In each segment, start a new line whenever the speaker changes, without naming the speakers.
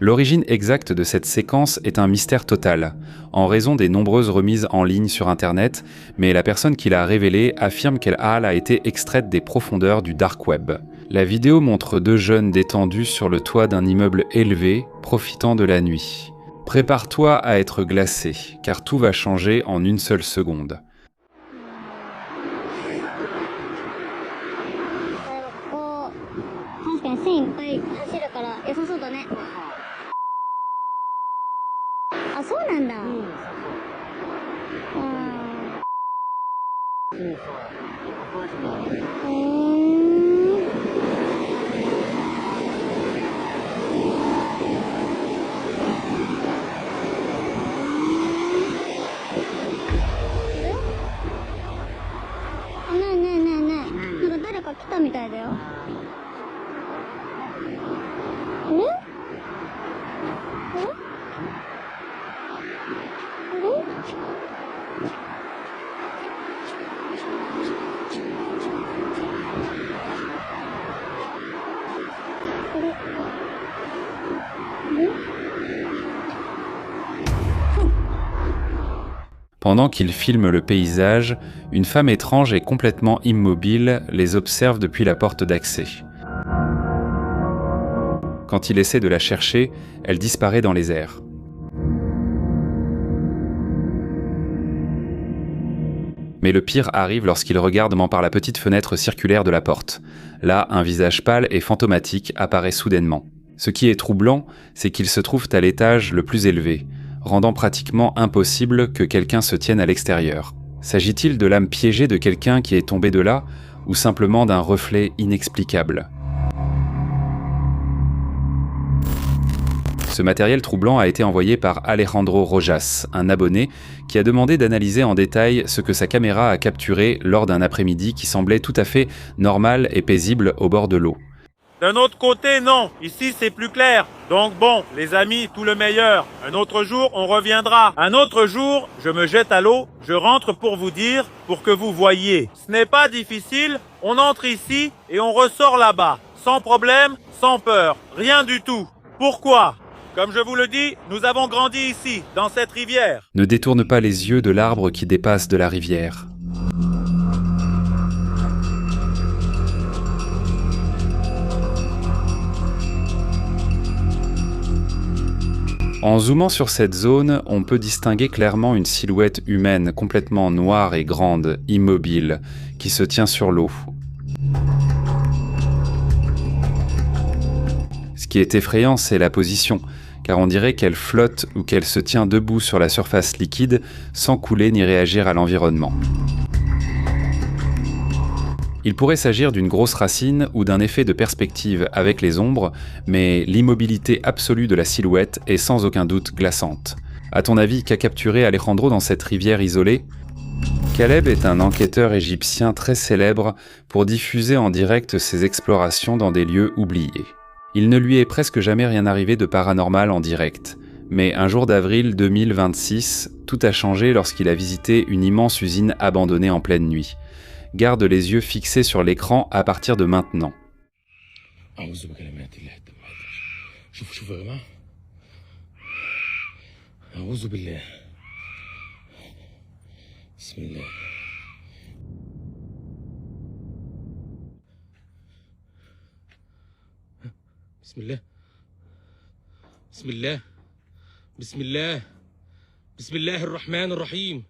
L'origine exacte de cette séquence est un mystère total, en raison des nombreuses remises en ligne sur Internet, mais la personne qui l'a révélée affirme qu'elle a été extraite des profondeurs du dark web. La vidéo montre 2 jeunes détendus sur le toit d'un immeuble élevé, profitant de la nuit. Prépare-toi à être glacé, car tout va changer en une seule seconde. Pendant qu'ils filment le paysage, une femme étrange et complètement immobile les observe depuis la porte d'accès. Quand il essaie de la chercher, elle disparaît dans les airs. Mais le pire arrive lorsqu'il regarde par la petite fenêtre circulaire de la porte. Là, un visage pâle et fantomatique apparaît soudainement. Ce qui est troublant, c'est qu'ils se trouvent à l'étage le plus élevé, rendant pratiquement impossible que quelqu'un se tienne à l'extérieur. S'agit-il de l'âme piégée de quelqu'un qui est tombé de là, ou simplement d'un reflet inexplicable ? Ce matériel troublant a été envoyé par Alejandro Rojas, un abonné, qui a demandé d'analyser en détail ce que sa caméra a capturé lors d'un après-midi qui semblait tout à fait normal et paisible au bord de l'eau.
D'un autre côté, non. Ici, c'est plus clair. Donc bon, les amis, tout le meilleur. Un autre jour, on reviendra. Un autre jour, je me jette à l'eau, je rentre pour vous dire, pour que vous voyiez. Ce n'est pas difficile, on entre ici et on ressort là-bas. Sans problème, sans peur, rien du tout. Pourquoi ? Comme je vous le dis, nous avons grandi ici, dans cette rivière.
Ne détourne pas les yeux de l'arbre qui dépasse de la rivière. En zoomant sur cette zone, on peut distinguer clairement une silhouette humaine complètement noire et grande, immobile, qui se tient sur l'eau. Ce qui est effrayant, c'est la position, car on dirait qu'elle flotte ou qu'elle se tient debout sur la surface liquide sans couler ni réagir à l'environnement. Il pourrait s'agir d'une grosse racine ou d'un effet de perspective avec les ombres, mais l'immobilité absolue de la silhouette est sans aucun doute glaçante. À ton avis, qu'a capturé Alejandro dans cette rivière isolée ? Caleb est un enquêteur égyptien très célèbre pour diffuser en direct ses explorations dans des lieux oubliés. Il ne lui est presque jamais rien arrivé de paranormal en direct, mais un jour d'avril 2026, tout a changé lorsqu'il a visité une immense usine abandonnée en pleine nuit. Garde les yeux fixés sur l'écran à partir de maintenant.
Bismillah ar-Rahman ar-Rahim.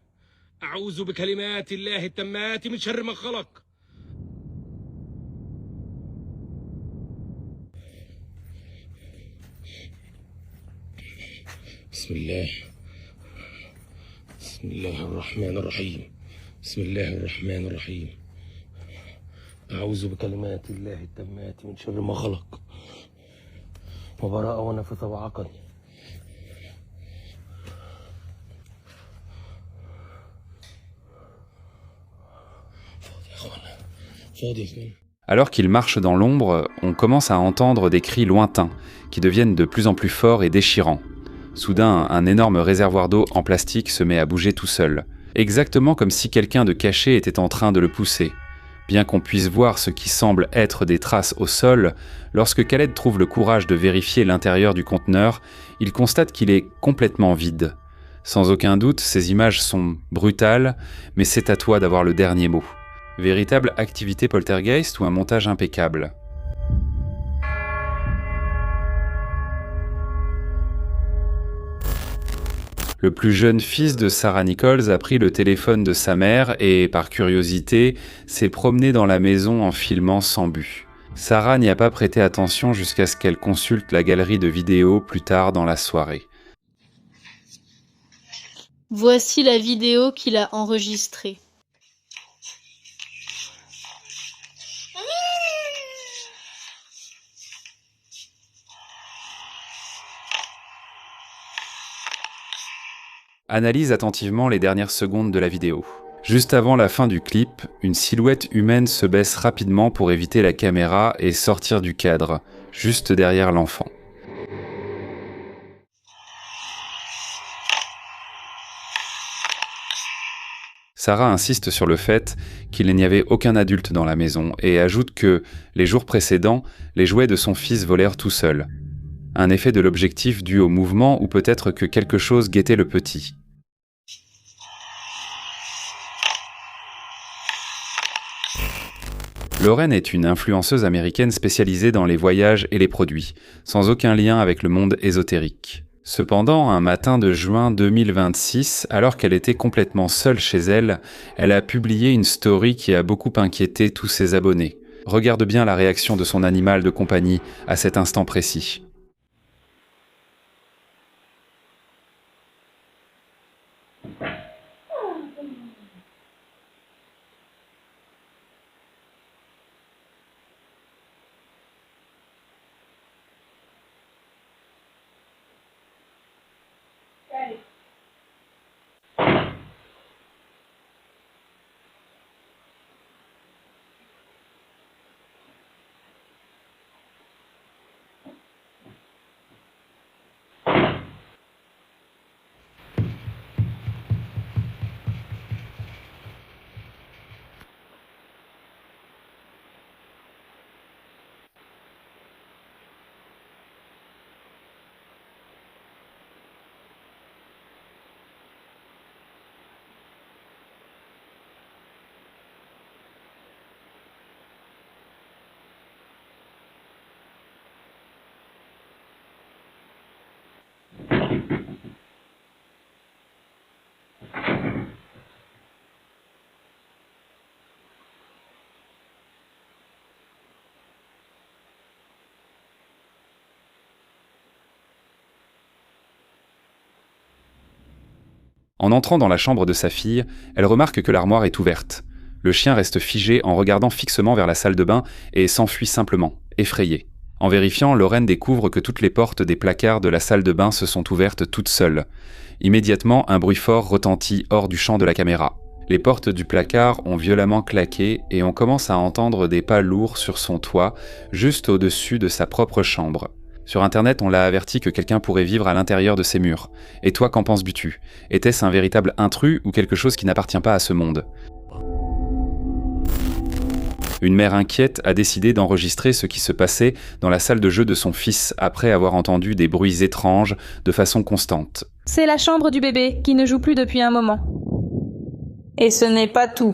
أعوذ بكلمات الله التامات من شر ما خلق. بسم الله الرحمن الرحيم. بسم الله الرحمن الرحيم. أعوذ بكلمات الله التامات من شر ما خلق. وبرأ ونفث وعقل.
Alors qu'il marche dans l'ombre, on commence à entendre des cris lointains, qui deviennent de plus en plus forts et déchirants. Soudain, un énorme réservoir d'eau en plastique se met à bouger tout seul, exactement comme si quelqu'un de caché était en train de le pousser. Bien qu'on puisse voir ce qui semble être des traces au sol, lorsque Khaled trouve le courage de vérifier l'intérieur du conteneur, il constate qu'il est complètement vide. Sans aucun doute, ces images sont brutales, mais c'est à toi d'avoir le dernier mot. Véritable activité poltergeist ou un montage impeccable ? Le plus jeune fils de Sarah Nichols a pris le téléphone de sa mère et, par curiosité, s'est promené dans la maison en filmant sans but. Sarah n'y a pas prêté attention jusqu'à ce qu'elle consulte la galerie de vidéos plus tard dans la soirée.
Voici la vidéo qu'il a enregistrée.
Analyse attentivement les dernières secondes de la vidéo. Juste avant la fin du clip, une silhouette humaine se baisse rapidement pour éviter la caméra et sortir du cadre, juste derrière l'enfant. Sarah insiste sur le fait qu'il n'y avait aucun adulte dans la maison et ajoute que, les jours précédents, les jouets de son fils volèrent tout seuls. Un effet de l'objectif dû au mouvement ou peut-être que quelque chose guettait le petit. Lauren est une influenceuse américaine spécialisée dans les voyages et les produits, sans aucun lien avec le monde ésotérique. Cependant, un matin de juin 2026, alors qu'elle était complètement seule chez elle, elle a publié une story qui a beaucoup inquiété tous ses abonnés. Regarde bien la réaction de son animal de compagnie à cet instant précis. En entrant dans la chambre de sa fille, elle remarque que l'armoire est ouverte. Le chien reste figé en regardant fixement vers la salle de bain et s'enfuit simplement, effrayé. En vérifiant, Lauren découvre que toutes les portes des placards de la salle de bain se sont ouvertes toutes seules. Immédiatement, un bruit fort retentit hors du champ de la caméra. Les portes du placard ont violemment claqué et on commence à entendre des pas lourds sur son toit, juste au-dessus de sa propre chambre. Sur Internet, on l'a averti que quelqu'un pourrait vivre à l'intérieur de ces murs. Et toi, qu'en penses-tu ? Était-ce un véritable intrus ou quelque chose qui n'appartient pas à ce monde ? Une mère inquiète a décidé d'enregistrer ce qui se passait dans la salle de jeu de son fils après avoir entendu des bruits étranges de façon constante.
C'est la chambre du bébé qui ne joue plus depuis un moment. Et ce n'est pas tout.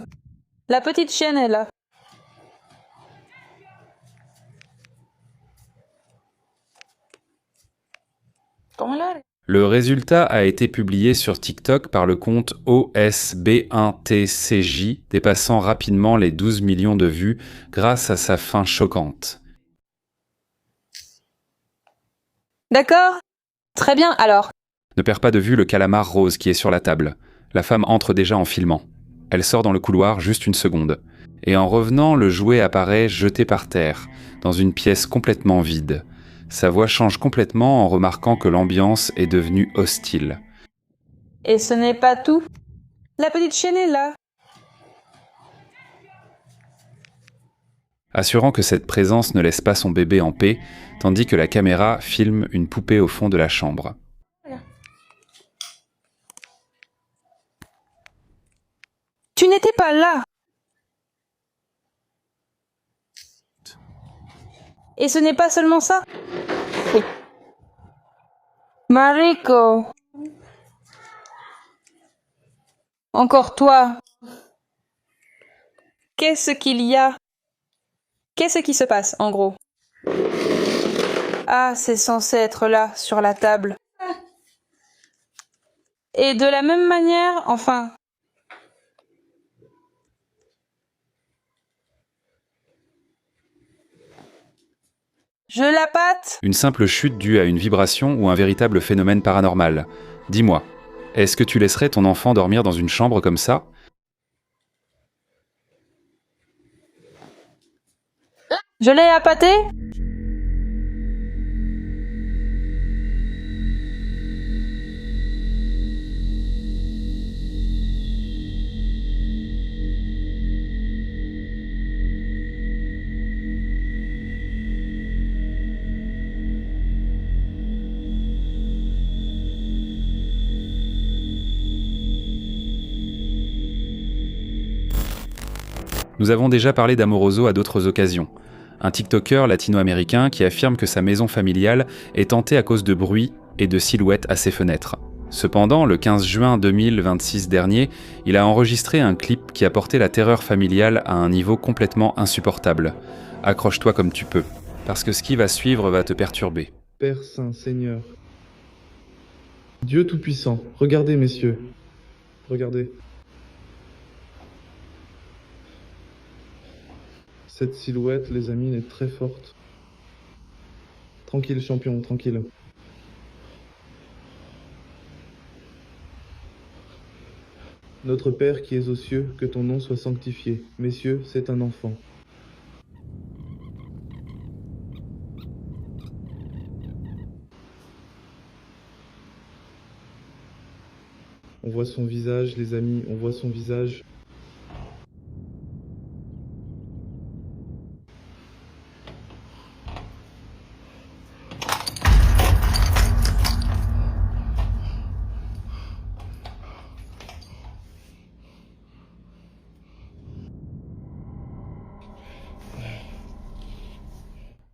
La petite chienne est là.
Le résultat a été publié sur TikTok par le compte OSB1TCJ, dépassant rapidement les 12 millions de vues grâce à sa fin choquante.
D'accord ? Très bien, alors.
Ne perds pas de vue le calamar rose qui est sur la table. La femme entre déjà en filmant. Elle sort dans le couloir juste une seconde. Et en revenant, le jouet apparaît jeté par terre, dans une pièce complètement vide. Sa voix change complètement en remarquant que l'ambiance est devenue hostile.
Et ce n'est pas tout. La petite chienne est là.
Assurant que cette présence ne laisse pas son bébé en paix, tandis que la caméra filme une poupée au fond de la chambre.
Tu n'étais pas là. Et ce n'est pas seulement ça. Mariko. Encore toi. Qu'est-ce qu'il y a? Qu'est-ce qui se passe, en gros? Ah, c'est censé être là, sur la table. Et de la même manière, enfin... Je la pâte?
Une simple chute due à une vibration ou un véritable phénomène paranormal. Dis-moi, est-ce que tu laisserais ton enfant dormir dans une chambre comme ça?
Je l'ai appâté?
Nous avons déjà parlé d'Amoroso à d'autres occasions. Un TikToker latino-américain qui affirme que sa maison familiale est hantée à cause de bruit et de silhouettes à ses fenêtres. Cependant, le 15 juin 2026 dernier, il a enregistré un clip qui a porté la terreur familiale à un niveau complètement insupportable. Accroche-toi comme tu peux, parce que ce qui va suivre va te perturber.
Père Saint, Seigneur, Dieu Tout-Puissant, regardez messieurs, regardez. Cette silhouette, les amis, est très forte. Tranquille champion, tranquille. Notre Père qui es aux cieux, que ton nom soit sanctifié. Messieurs, c'est un enfant. On voit son visage, les amis, on voit son visage.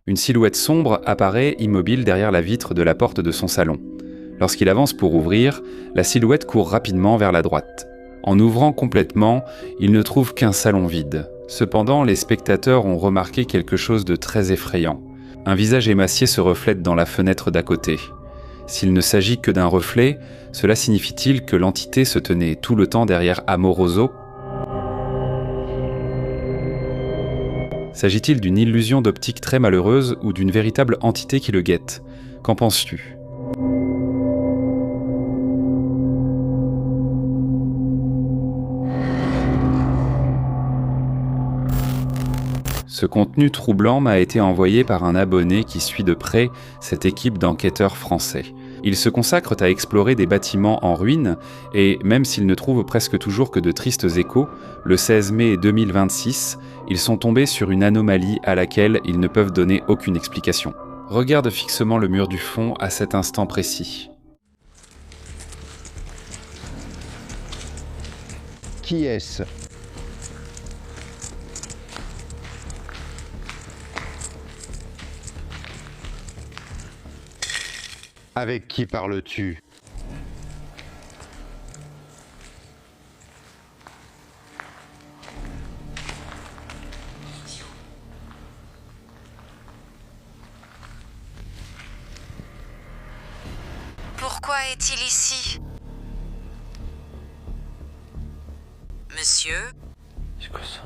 Une silhouette sombre apparaît immobile derrière la vitre de la porte de son salon. Lorsqu'il avance pour ouvrir, la silhouette court rapidement vers la droite. En ouvrant complètement, il ne trouve qu'un salon vide. Cependant, les spectateurs ont remarqué quelque chose de très effrayant. Un visage émacié se reflète dans la fenêtre d'à côté. S'il ne s'agit que d'un reflet, cela signifie-t-il que l'entité se tenait tout le temps derrière Amoroso ? S'agit-il d'une illusion d'optique très malheureuse ou d'une véritable entité qui le guette? Qu'en penses-tu? Ce contenu troublant m'a été envoyé par un abonné qui suit de près cette équipe d'enquêteurs français. Ils se consacrent à explorer des bâtiments en ruine et, même s'ils ne trouvent presque toujours que de tristes échos, le 16 mai 2026, ils sont tombés sur une anomalie à laquelle ils ne peuvent donner aucune explication. Regarde fixement le mur du fond à cet instant précis.
Qui est-ce? Avec qui parles-tu?
Pourquoi est-il ici? Monsieur?
C'est quoi ça?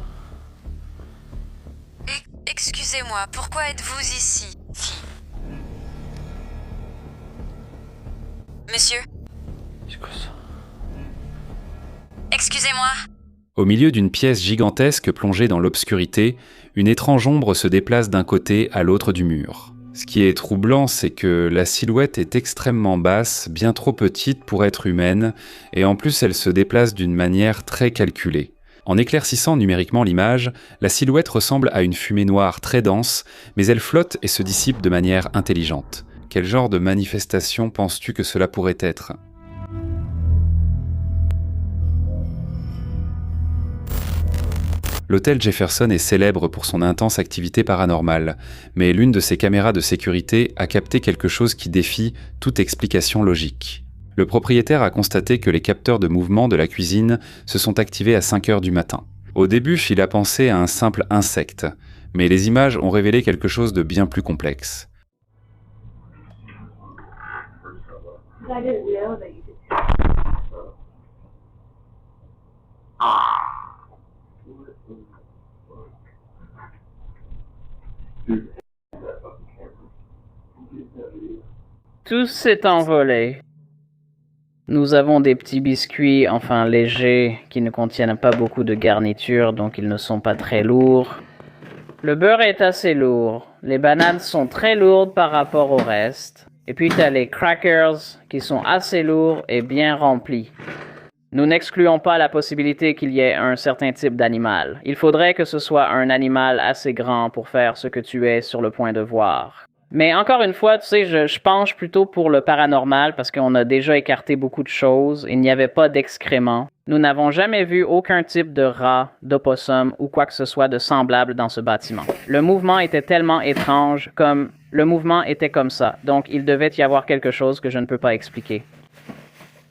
Excusez-moi, pourquoi êtes-vous ici? Monsieur?
C'est quoi ça?
Excusez-moi.
Au milieu d'une pièce gigantesque plongée dans l'obscurité, une étrange ombre se déplace d'un côté à l'autre du mur. Ce qui est troublant, c'est que la silhouette est extrêmement basse, bien trop petite pour être humaine, et en plus elle se déplace d'une manière très calculée. En éclaircissant numériquement l'image, la silhouette ressemble à une fumée noire très dense, mais elle flotte et se dissipe de manière intelligente. Quel genre de manifestation penses-tu que cela pourrait être ? L'hôtel Jefferson est célèbre pour son intense activité paranormale, mais l'une de ses caméras de sécurité a capté quelque chose qui défie toute explication logique. Le propriétaire a constaté que les capteurs de mouvement de la cuisine se sont activés à 5 heures du matin. Au début, il a pensé à un simple insecte, mais les images ont révélé quelque chose de bien plus complexe.
Tout s'est envolé. Nous avons des petits biscuits, enfin légers, qui ne contiennent pas beaucoup de garniture, donc ils ne sont pas très lourds. Le beurre est assez lourd. Les bananes sont très lourdes par rapport au reste. Et puis t'as les crackers qui sont assez lourds et bien remplis. Nous n'excluons pas la possibilité qu'il y ait un certain type d'animal. Il faudrait que ce soit un animal assez grand pour faire ce que tu es sur le point de voir. Mais encore une fois, tu sais, je penche plutôt pour le paranormal parce qu'on a déjà écarté beaucoup de choses. Il n'y avait pas d'excréments. Nous n'avons jamais vu aucun type de rat, d'opossum ou quoi que ce soit de semblable dans ce bâtiment. Le mouvement était tellement étrange, le mouvement était comme ça. Donc, il devait y avoir quelque chose que je ne peux pas expliquer.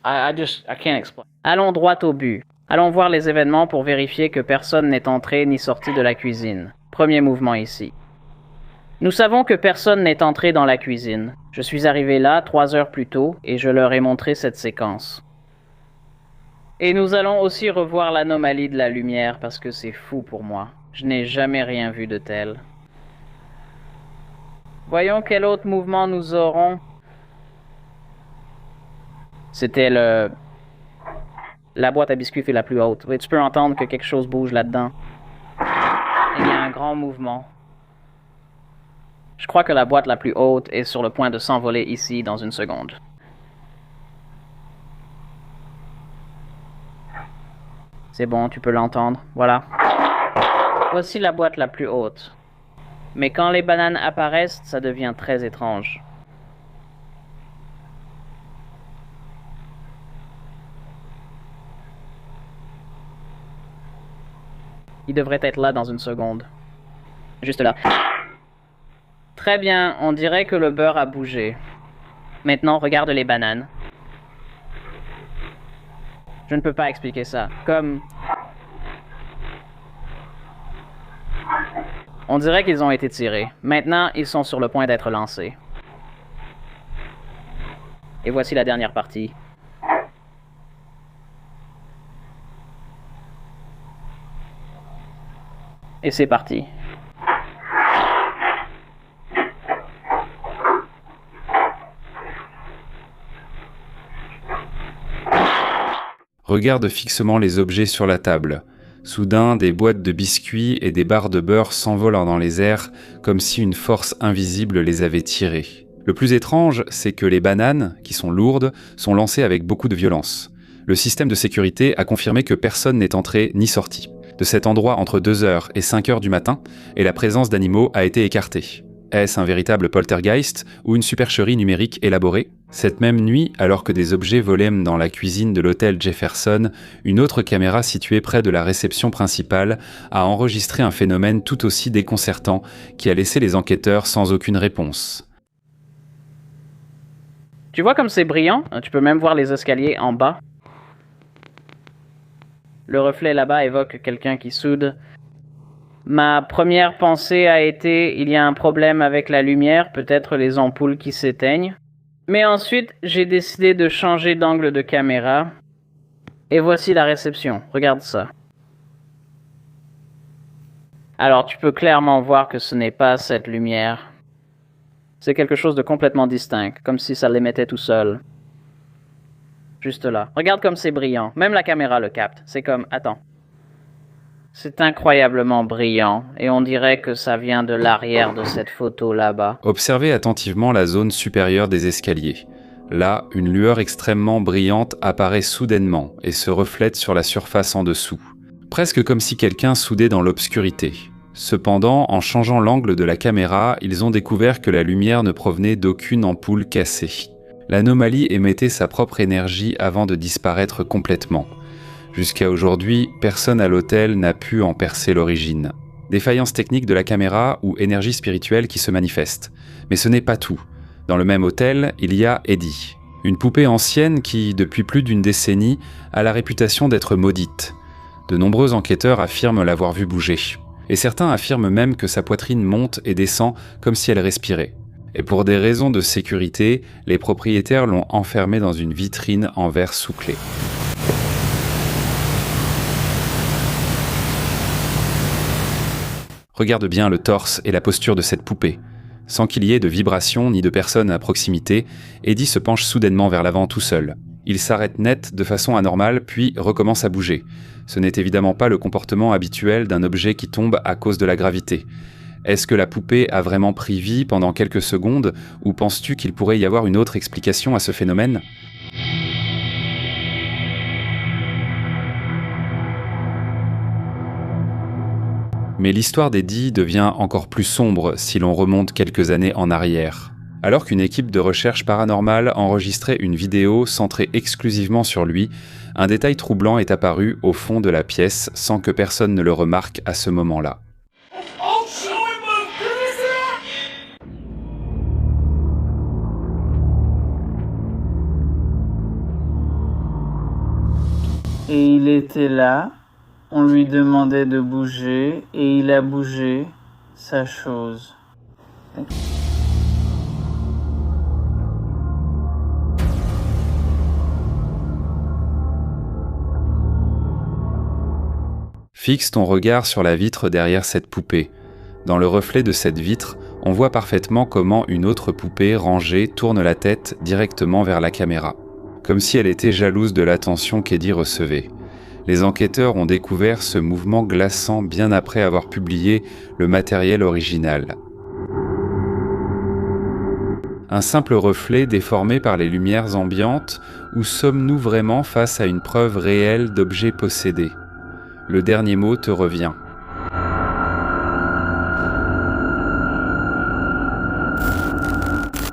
I can't explain. Allons droit au but. Allons voir les événements pour vérifier que personne n'est entré ni sorti de la cuisine. Premier mouvement ici. Nous savons que personne n'est entré dans la cuisine. Je suis arrivé là 3 heures plus tôt et je leur ai montré cette séquence. Et nous allons aussi revoir l'anomalie de la lumière parce que c'est fou pour moi. Je n'ai jamais rien vu de tel. Voyons quel autre mouvement nous aurons. C'était la boîte à biscuits est la plus haute. Oui, tu peux entendre que quelque chose bouge là-dedans. Il y a un grand mouvement. Je crois que la boîte la plus haute est sur le point de s'envoler ici dans une seconde. C'est bon, tu peux l'entendre. Voilà. Voici la boîte la plus haute. Mais quand les bananes apparaissent, ça devient très étrange. Il devrait être là dans une seconde. Juste là. Très bien, on dirait que le beurre a bougé. Maintenant, regarde les bananes. Je ne peux pas expliquer ça. On dirait qu'ils ont été tirés. Maintenant, ils sont sur le point d'être lancés. Et voici la dernière partie. Et c'est parti.
Regarde fixement les objets sur la table. Soudain, des boîtes de biscuits et des barres de beurre s'envolent dans les airs comme si une force invisible les avait tirés. Le plus étrange, c'est que les bananes, qui sont lourdes, sont lancées avec beaucoup de violence. Le système de sécurité a confirmé que personne n'est entré ni sorti de cet endroit entre 2h et 5h du matin, et la présence d'animaux a été écartée. Est-ce un véritable poltergeist ou une supercherie numérique élaborée ? Cette même nuit, alors que des objets volaient dans la cuisine de l'hôtel Jefferson, une autre caméra située près de la réception principale a enregistré un phénomène tout aussi déconcertant qui a laissé les enquêteurs sans aucune réponse.
Tu vois comme c'est brillant? Tu peux même voir les escaliers en bas. Le reflet là-bas évoque quelqu'un qui soude. Ma première pensée a été, il y a un problème avec la lumière, peut-être les ampoules qui s'éteignent. Mais ensuite, j'ai décidé de changer d'angle de caméra. Et voici la réception. Regarde ça. Alors, tu peux clairement voir que ce n'est pas cette lumière. C'est quelque chose de complètement distinct, comme si ça l'émettait tout seul. Juste là. Regarde comme c'est brillant. Même la caméra le capte. C'est comme, attends. C'est incroyablement brillant, et on dirait que ça vient de l'arrière de cette photo là-bas.
Observez attentivement la zone supérieure des escaliers. Là, une lueur extrêmement brillante apparaît soudainement et se reflète sur la surface en dessous. Presque comme si quelqu'un soudait dans l'obscurité. Cependant, en changeant l'angle de la caméra, ils ont découvert que la lumière ne provenait d'aucune ampoule cassée. L'anomalie émettait sa propre énergie avant de disparaître complètement. Jusqu'à aujourd'hui, personne à l'hôtel n'a pu en percer l'origine. Défaillance technique de la caméra ou énergie spirituelle qui se manifeste. Mais ce n'est pas tout. Dans le même hôtel, il y a Eddie. Une poupée ancienne qui, depuis plus d'une décennie, a la réputation d'être maudite. De nombreux enquêteurs affirment l'avoir vue bouger. Et certains affirment même que sa poitrine monte et descend comme si elle respirait. Et pour des raisons de sécurité, les propriétaires l'ont enfermée dans une vitrine en verre sous clé. Regarde bien le torse et la posture de cette poupée. Sans qu'il y ait de vibration ni de personne à proximité, Eddie se penche soudainement vers l'avant tout seul. Il s'arrête net de façon anormale, puis recommence à bouger. Ce n'est évidemment pas le comportement habituel d'un objet qui tombe à cause de la gravité. Est-ce que la poupée a vraiment pris vie pendant quelques secondes, ou penses-tu qu'il pourrait y avoir une autre explication à ce phénomène ? Mais l'histoire d'Eddie devient encore plus sombre si l'on remonte quelques années en arrière. Alors qu'une équipe de recherche paranormale enregistrait une vidéo centrée exclusivement sur lui, un détail troublant est apparu au fond de la pièce sans que personne ne le remarque à ce moment-là.
Et il était là, on lui demandait de bouger, et il a bougé sa chose.
Fixe ton regard sur la vitre derrière cette poupée. Dans le reflet de cette vitre, on voit parfaitement comment une autre poupée rangée tourne la tête directement vers la caméra, comme si elle était jalouse de l'attention qu'Eddie recevait. Les enquêteurs ont découvert ce mouvement glaçant bien après avoir publié le matériel original. Un simple reflet déformé par les lumières ambiantes, ou sommes-nous vraiment face à une preuve réelle d'objets possédés ? Le dernier mot te revient.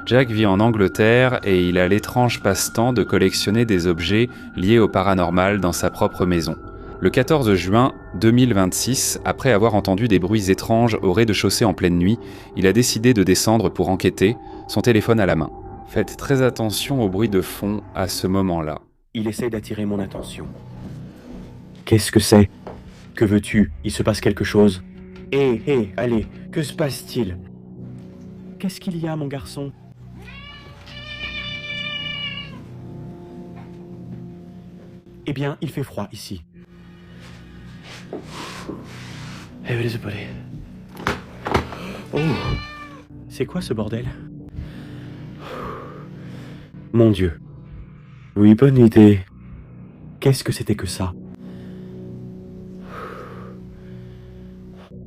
Jack vit en Angleterre et il a l'étrange passe-temps de collectionner des objets liés au paranormal dans sa propre maison. Le 14 juin 2026, après avoir entendu des bruits étranges au rez-de-chaussée en pleine nuit, il a décidé de descendre pour enquêter, son téléphone à la main. Faites très attention au bruit de fond à ce moment-là.
Il essaie d'attirer mon attention. Qu'est-ce que c'est ? Que veux-tu ? Il se passe quelque chose. Hé, allez, que se passe-t-il ? Qu'est-ce qu'il y a, mon garçon ? Eh bien, il fait froid ici. Oh, c'est quoi ce bordel ? Mon Dieu. Oui, bonne idée. Qu'est-ce que c'était que ça ?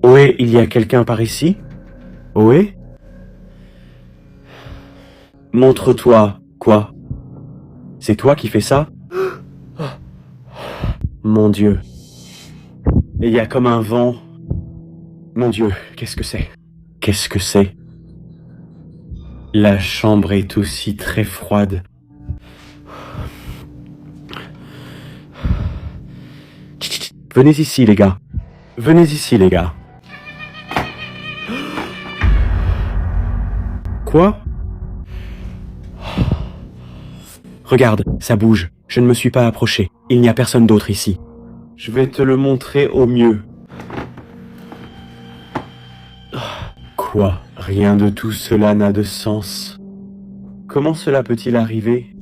Ohé, il y a quelqu'un par ici ? Ohé ? Montre-toi. Quoi ? C'est toi qui fais ça ? Mon Dieu. Il y a comme un vent. Mon Dieu, qu'est-ce que c'est ? Qu'est-ce que c'est ? La chambre est aussi très froide. Venez ici, les gars. Venez ici, les gars. Quoi ? Regarde, ça bouge. Je ne me suis pas approché. Il n'y a personne d'autre ici. Je vais te le montrer au mieux. Quoi ? Rien de tout cela n'a de sens. Comment cela peut-il arriver ?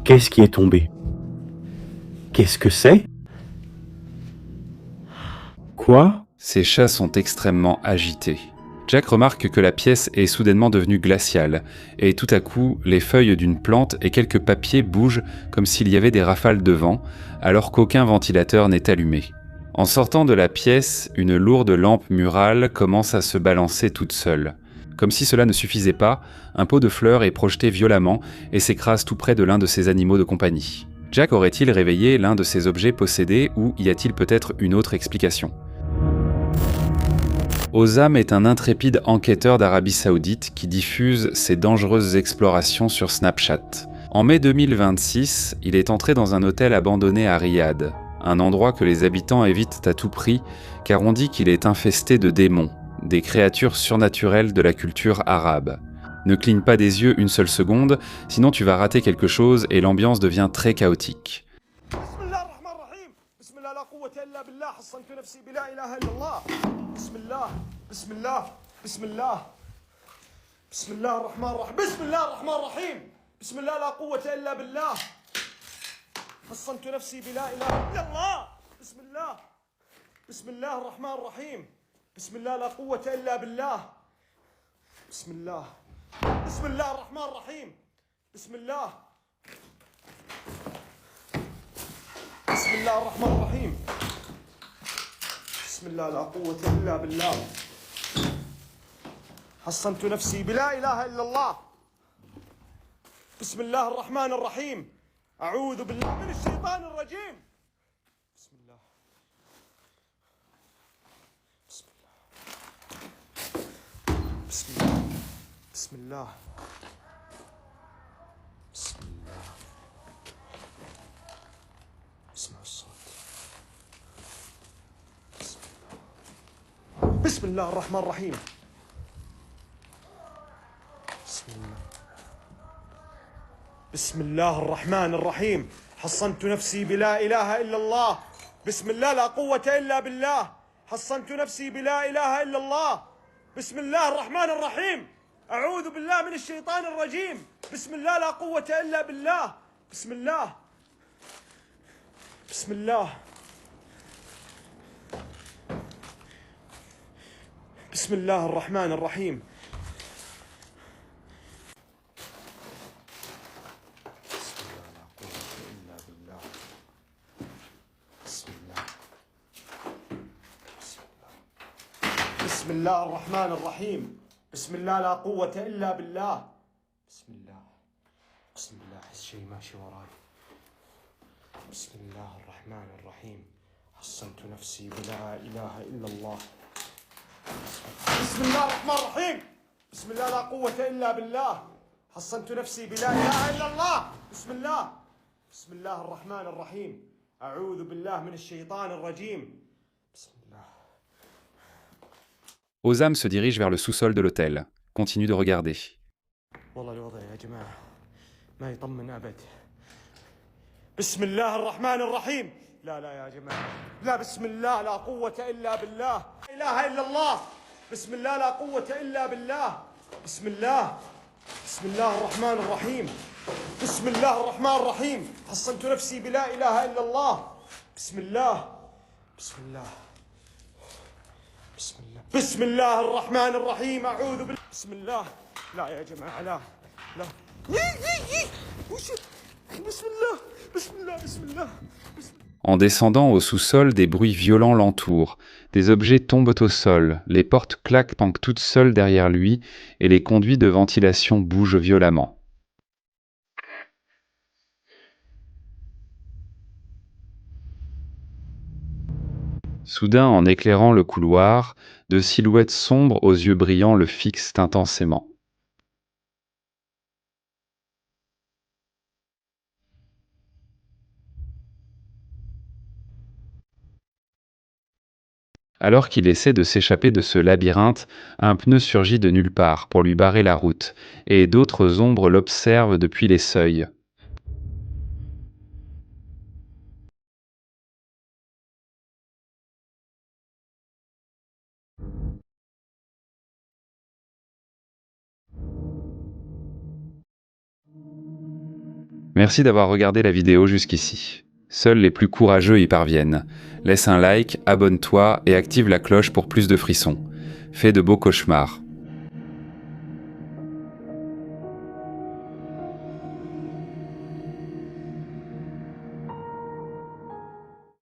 Qu'est-ce qui est tombé ? Qu'est-ce que c'est ? Quoi ?
Ces chats sont extrêmement agités. Jack remarque que la pièce est soudainement devenue glaciale, et tout à coup, les feuilles d'une plante et quelques papiers bougent comme s'il y avait des rafales de vent, alors qu'aucun ventilateur n'est allumé. En sortant de la pièce, une lourde lampe murale commence à se balancer toute seule. Comme si cela ne suffisait pas, un pot de fleurs est projeté violemment et s'écrase tout près de l'un de ses animaux de compagnie. Jack aurait-il réveillé l'un de ces objets possédés ou y a-t-il peut-être une autre explication? Osam est un intrépide enquêteur d'Arabie Saoudite qui diffuse ses dangereuses explorations sur Snapchat. En mai 2026, il est entré dans un hôtel abandonné à Riyad, un endroit que les habitants évitent à tout prix car on dit qu'il est infesté de démons, des créatures surnaturelles de la culture arabe. Ne cligne pas des yeux une seule seconde, sinon tu vas rater quelque chose et l'ambiance devient très chaotique.
حصنت نفسي بلا إله إلا الله بسم الله بسم الله الرحمن الرحيم بسم الله لا قوة إلا بالله بسم الله بسم الله الرحمن الرحيم بسم الله بسم الله الرحمن الرحيم بسم الله لا قوة إلا بالله حصنت نفسي بلا إله إلا الله بسم الله الرحمن الرحيم أعوذ بالله من الشيطان الرجيم بسم الله بسم الله بسم الله بسم الله بسم الله اسمع الصوت بسم الله بسم الله الرحمن الرحيم بسم الله بسم الله الرحمن الرحيم حصنت نفسي بلا إله إلا الله بسم الله لا قوة إلا بالله حصنت نفسي بلا إله إلا الله بسم الله الرحمن الرحيم أعوذ بالله من الشيطان الرجيم بسم الله لا قوة إلا بالله بسم الله بسم الله بسم الله الرحمن الرحيم بسم الله الرحمن الرحيم بسم الله لا قوة إلا بالله بسم الله بسم الله أحس شيء ماشي وراي بسم الله الرحمن الرحيم حصنت نفسي بلا إله إلا الله بسم الله الرحمن الرحيم بسم الله لا قوة إلا بالله حصنت نفسي بلا إله إلا الله بسم الله بسم الله الرحمن الرحيم أعوذ بالله من الشيطان الرجيم بسم الله.
Osam se dirige vers le sous-sol de l'hôtel. Continue de regarder.
والله الوضع يا جماعة ما يطمن أبد. بسم الله الرحمن الرحيم. لا لا يا جماعة. لا بسم الله لا قوة إلا بالله. لا إله إلا الله. بسم الله لا قوة إلا بالله. بسم الله. بسم الله الرحمن الرحيم. بسم الله الرحمن الرحيم. حصنت نفسي بلا إله إلا الله. بسم الله. بسم الله. بسم الله. بسم الله الرحمن الرحيم. أعوذ بالله. بسم الله. لا يا جماعة لا لا. بسم الله. بسم الله. بسم الله.
En descendant au sous-sol, des bruits violents l'entourent. Des objets tombent au sol, les portes claquent toutes seules derrière lui et les conduits de ventilation bougent violemment. Soudain, en éclairant le couloir, deux silhouettes sombres aux yeux brillants le fixent intensément. Alors qu'il essaie de s'échapper de ce labyrinthe, un pneu surgit de nulle part pour lui barrer la route, et d'autres ombres l'observent depuis les seuils. Merci d'avoir regardé la vidéo jusqu'ici. Seuls les plus courageux y parviennent. Laisse un like, abonne-toi et active la cloche pour plus de frissons. Fais de beaux cauchemars.